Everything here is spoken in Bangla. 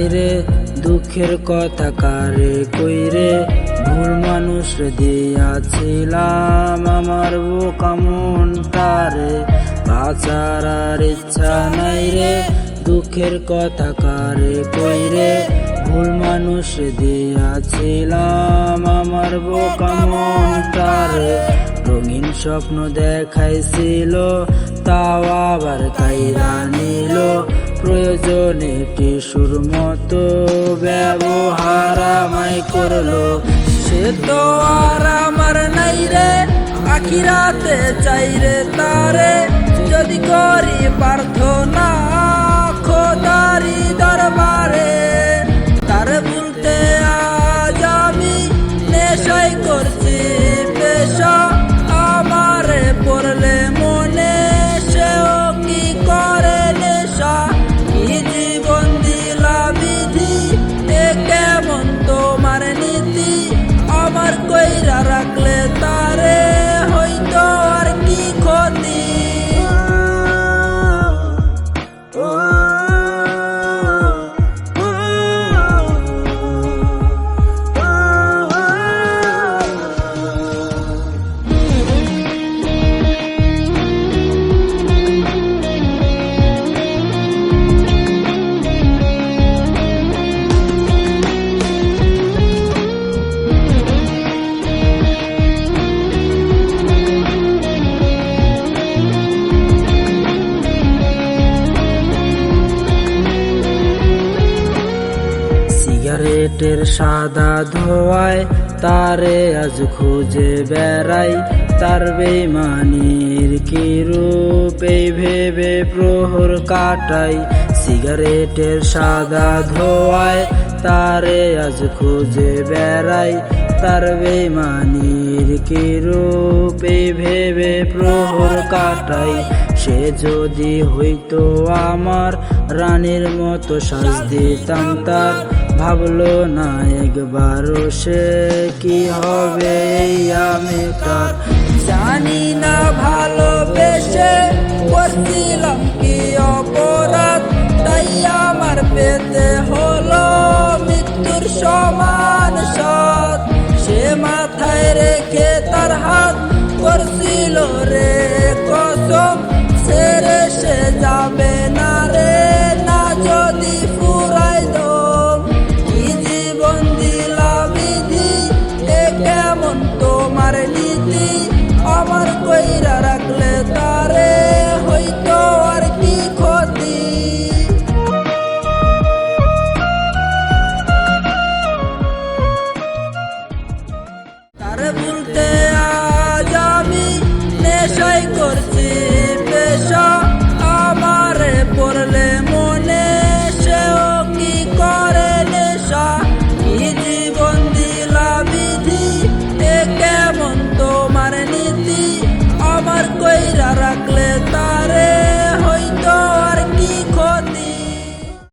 নাই রে দুঃখের কথা কারে কইরে ভুল মানুষ দিয়াছিলাম আমার বোকা মনটারে বাঁচার আর ইচ্ছা নাই রে দুঃখের কথা কারে কইরে ভুল মানুষ দিয়াছিলাম আমার বোকা মনটারে রঙিন স্বপ্ন দেখাইছিল তাও আবার কাইরা নিল প্রয়োজনে টিসুর মতো ব্যবহার আমায় করলো সে তো আর আমার নাই রে আখিরাতে চাই রে তারে যদি করি প্রার্থনা খোদারি দরবারে তার বলতে আজ আমি নেশাই করছি পেশা আমারে পড়লে মনে সেও কি করে নেশা কি জীবন দিলা বিধি এ কেমন তোমার নীতি আমার কইরা রাখলে তারে হইতো আর কি ক্ষতি সিগারেটের সাদা ধোয়ায় তারে আজ খুঁজে বেড়াই তার বেইমানির কি রূপ এই ভেবে প্রহর কাটাই সিগারেটের সাদা ধোয়ায় তারে আজ খুঁজে বেড়াই তার বেইমানির কি রূপ এই ভেবে প্রহর কাটাই সে যদি হইতো আমার রানীর মতো সাজ দিতাম তার ভাবলো না একবারও সে কি হবে এই আমি তার জানি না ভালোবেসে করছিলাম কি অপরাধ তাই আমার পেতে